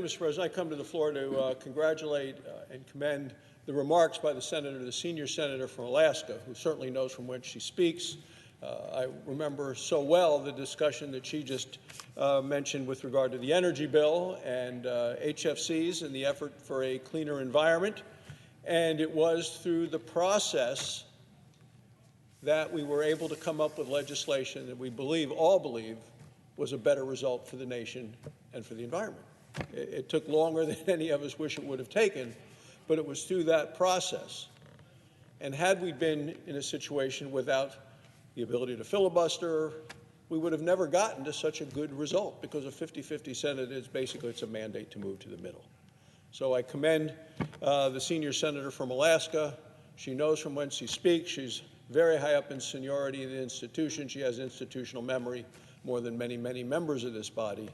Mr. President, I come to the floor to congratulate and commend the remarks by the senior senator from Alaska, who certainly knows from whence she speaks. I remember so well the discussion that she just mentioned with regard to the energy bill and HFCs and the effort for a cleaner environment. And it was through the process that we were able to come up with legislation that we all believe, was a better result for the nation and for the environment. It took longer than any of us wish it would have taken, but it was through that process. And had we been in a situation without the ability to filibuster, we would have never gotten to such a good result, because a 50-50 Senate is basically, it's a mandate to move to the middle. So I commend the senior senator from Alaska. She knows from whence she speaks. She's very high up in seniority in the institution. She has institutional memory more than many, many members of this body.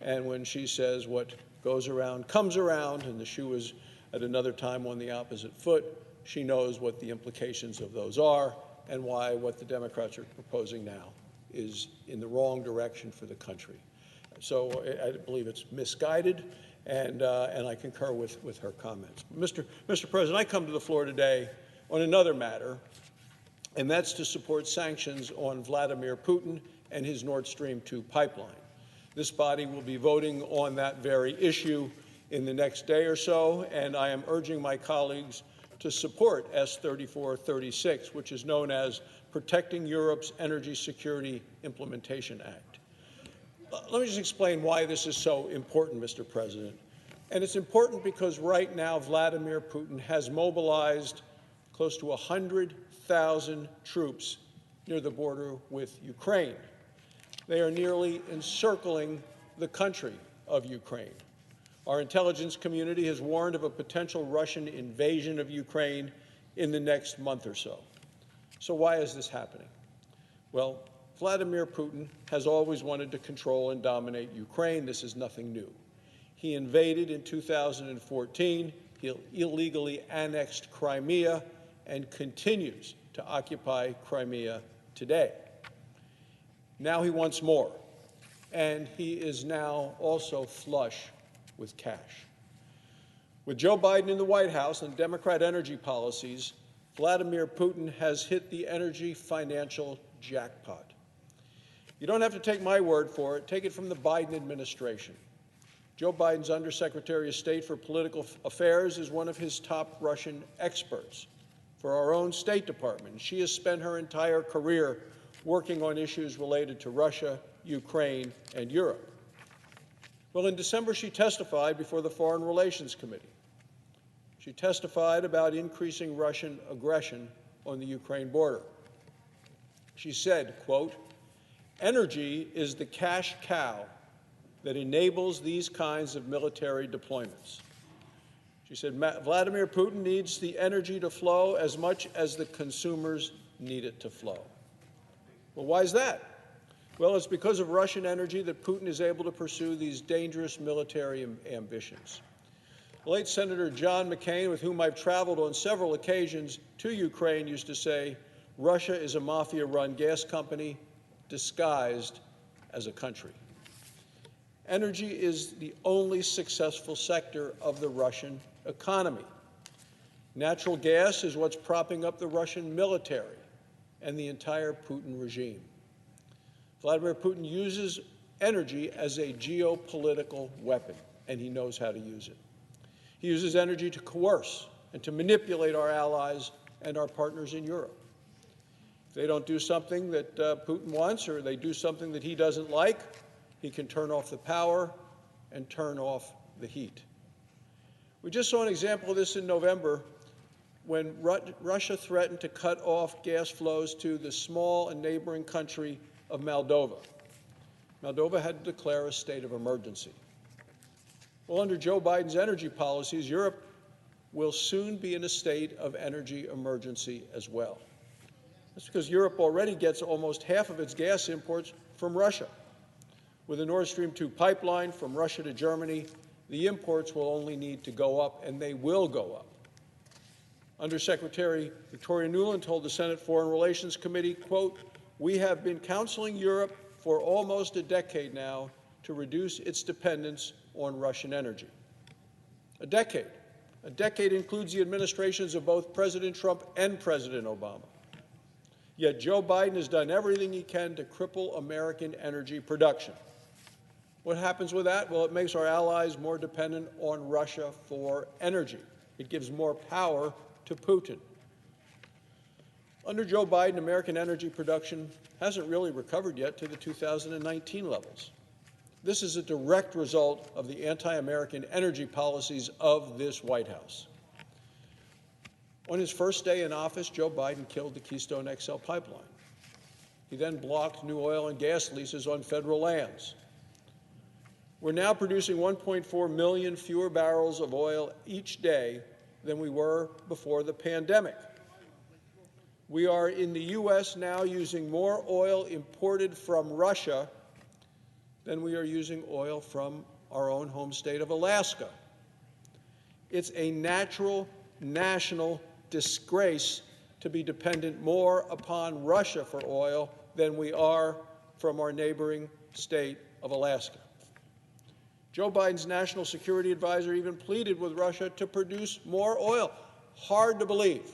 And when she says what goes around comes around, and the shoe is at another time on the opposite foot, she knows what the implications of those are and why what the Democrats are proposing now is in the wrong direction for the country. So I believe it's misguided, and I concur with her comments. Mr. President, I come to the floor today on another matter, and that's to support sanctions on Vladimir Putin and his NordStream2 pipeline. This body will be voting on that very issue in the next day or so, and I am urging my colleagues to support S-3436, which is known as Protecting Europe's Energy Security Implementation Act. Let me just explain why this is so important, Mr. President. And it's important because right now Vladimir Putin has mobilized close to 100,000 troops near the border with Ukraine. They are nearly encircling the country of Ukraine. Our intelligence community has warned of a potential Russian invasion of Ukraine in the next month or so. So why is this happening? Well, Vladimir Putin has always wanted to control and dominate Ukraine. This is nothing new. He invaded in 2014. He illegally annexed Crimea and continues to occupy Crimea today. Now he wants more, and he is now also flush with cash. With Joe Biden in the White House and Democrat energy policies, Vladimir Putin has hit the energy financial jackpot. You don't have to take my word for it. Take it from the Biden administration. Joe Biden's Undersecretary of State for Political Affairs is one of his top Russian experts for our own State Department. She has spent her entire career working on issues related to Russia, Ukraine, and Europe. Well, in December, she testified before the Foreign Relations Committee. She testified about increasing Russian aggression on the Ukraine border. She said, quote, "Energy is the cash cow that enables these kinds of military deployments." She said, Vladimir Putin needs the energy to flow as much as the consumers need it to flow. Well, why is that? Well, it's because of Russian energy that Putin is able to pursue these dangerous military ambitions. The late Senator John McCain, with whom I've traveled on several occasions to Ukraine, used to say, Russia is a mafia-run gas company disguised as a country. Energy is the only successful sector of the Russian economy. Natural gas is what's propping up the Russian military and the entire Putin regime. Vladimir Putin uses energy as a geopolitical weapon, and he knows how to use it. He uses energy to coerce and to manipulate our allies and our partners in Europe. If they don't do something that Putin wants, or they do something that he doesn't like, he can turn off the power and turn off the heat. We just saw an example of this in November when Russia threatened to cut off gas flows to the small and neighboring country of Moldova. Moldova had to declare a state of emergency. Well, under Joe Biden's energy policies, Europe will soon be in a state of energy emergency as well. That's because Europe already gets almost half of its gas imports from Russia. With the Nord Stream 2 pipeline from Russia to Germany, the imports will only need to go up, and they will go up. Undersecretary Victoria Nuland told the Senate Foreign Relations Committee, quote, "We have been counseling Europe for almost a decade now to reduce its dependence on Russian energy. A decade. A decade includes the administrations of both President Trump and President Obama. Yet Joe Biden has done everything he can to cripple American energy production. What happens with that? Well, it makes our allies more dependent on Russia for energy. It gives more power to Putin. Under Joe Biden, American energy production hasn't really recovered yet to the 2019 levels. This is a direct result of the anti-American energy policies of this White House. On his first day in office, Joe Biden killed the Keystone XL pipeline. He then blocked new oil and gas leases on federal lands. We're now producing 1.4 million fewer barrels of oil each day than we were before the pandemic. We are in the U.S. now using more oil imported from Russia than we are using oil from our own home state of Alaska. It's a natural national disgrace to be dependent more upon Russia for oil than we are from our neighboring state of Alaska. Joe Biden's national security advisor even pleaded with Russia to produce more oil. Hard to believe.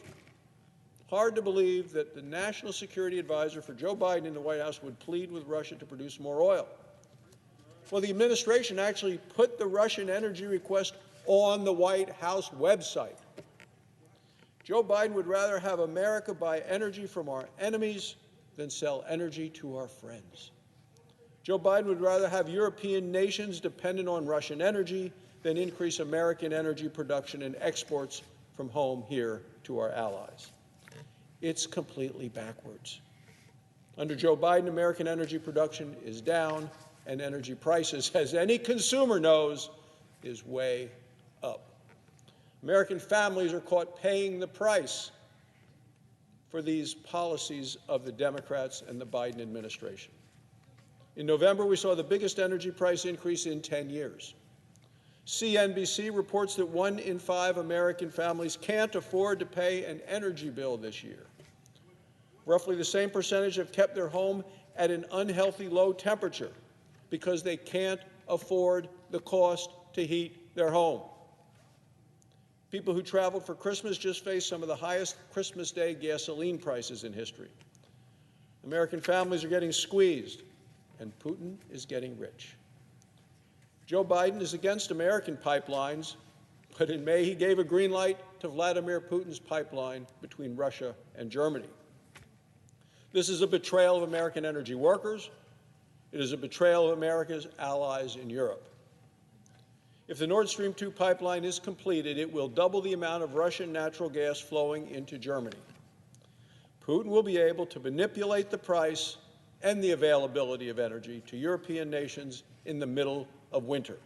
Hard to believe that the national security advisor for Joe Biden in the White House would plead with Russia to produce more oil. Well, the administration actually put the Russian energy request on the White House website. Joe Biden would rather have America buy energy from our enemies than sell energy to our friends. Joe Biden would rather have European nations dependent on Russian energy than increase American energy production and exports from home here to our allies. It's completely backwards. Under Joe Biden, American energy production is down, and energy prices, as any consumer knows, is way up. American families are caught paying the price for these policies of the Democrats and the Biden administration. In November, we saw the biggest energy price increase in 10 years. CNBC reports that 1 in 5 American families can't afford to pay an energy bill this year. Roughly the same percentage have kept their home at an unhealthy low temperature because they can't afford the cost to heat their home. People who traveled for Christmas just faced some of the highest Christmas Day gasoline prices in history. American families are getting squeezed, and Putin is getting rich. Joe Biden is against American pipelines, but in May he gave a green light to Vladimir Putin's pipeline between Russia and Germany. This is a betrayal of American energy workers. It is a betrayal of America's allies in Europe. If the Nord Stream 2 pipeline is completed, it will double the amount of Russian natural gas flowing into Germany. Putin will be able to manipulate the price and the availability of energy to European nations in the middle of winter.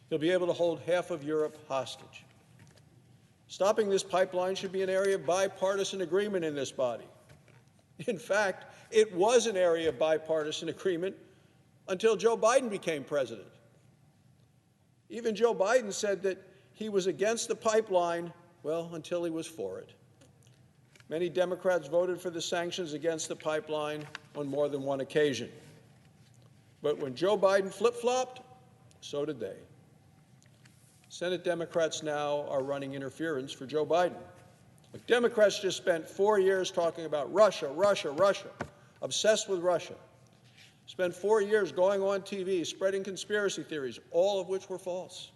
He'll be able to hold half of Europe hostage. Stopping this pipeline should be an area of bipartisan agreement in this body. In fact, it was an area of bipartisan agreement until Joe Biden became president. Even Joe Biden said that he was against the pipeline, well, until he was for it. Many Democrats voted for the sanctions against the pipeline on more than one occasion. But when Joe Biden flip-flopped, so did they. Senate Democrats now are running interference for Joe Biden. Look, Democrats just spent 4 years talking about Russia, Russia, Russia, obsessed with Russia. Spent 4 years going on TV, spreading conspiracy theories, all of which were false.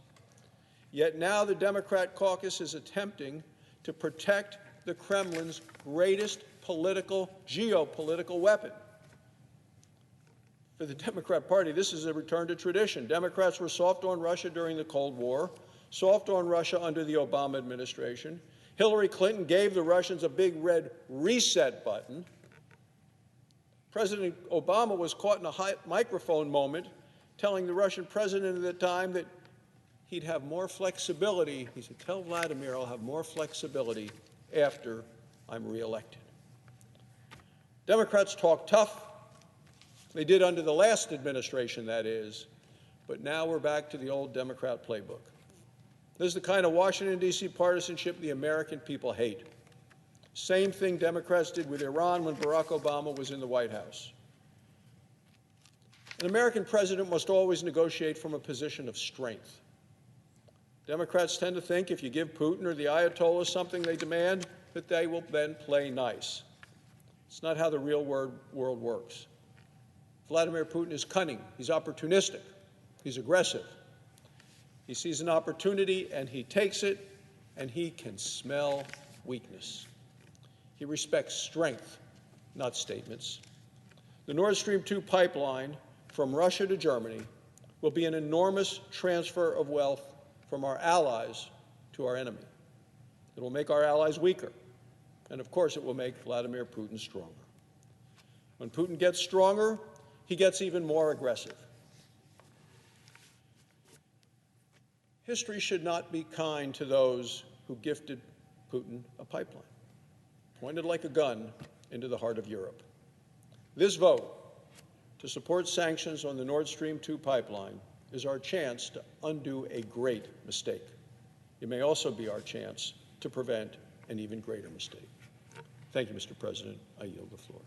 Yet now the Democrat caucus is attempting to protect the Kremlin's greatest geopolitical weapon. For the Democrat Party, this is a return to tradition. Democrats were soft on Russia during the Cold War, soft on Russia under the Obama administration. Hillary Clinton gave the Russians a big red reset button. President Obama was caught in a high microphone moment telling the Russian president at the time that he'd have more flexibility. He said, "Tell Vladimir I'll have more flexibility after I'm reelected." Democrats talk tough. They did under the last administration, that is, but now we're back to the old Democrat playbook. This is the kind of Washington, D.C. partisanship the American people hate. Same thing Democrats did with Iran when Barack Obama was in the White House. An American president must always negotiate from a position of strength. Democrats tend to think if you give Putin or the Ayatollah something they demand, that they will then play nice. It's not how the real world works. Vladimir Putin is cunning, he's opportunistic, he's aggressive. He sees an opportunity and he takes it, and he can smell weakness. He respects strength, not statements. The Nord Stream 2 pipeline from Russia to Germany will be an enormous transfer of wealth from our allies to our enemy. It will make our allies weaker, and of course it will make Vladimir Putin stronger. When Putin gets stronger, he gets even more aggressive. History should not be kind to those who gifted Putin a pipeline, pointed like a gun into the heart of Europe. This vote to support sanctions on the Nord Stream 2 pipeline is our chance to undo a great mistake. It may also be our chance to prevent an even greater mistake. Thank you, Mr. President. I yield the floor.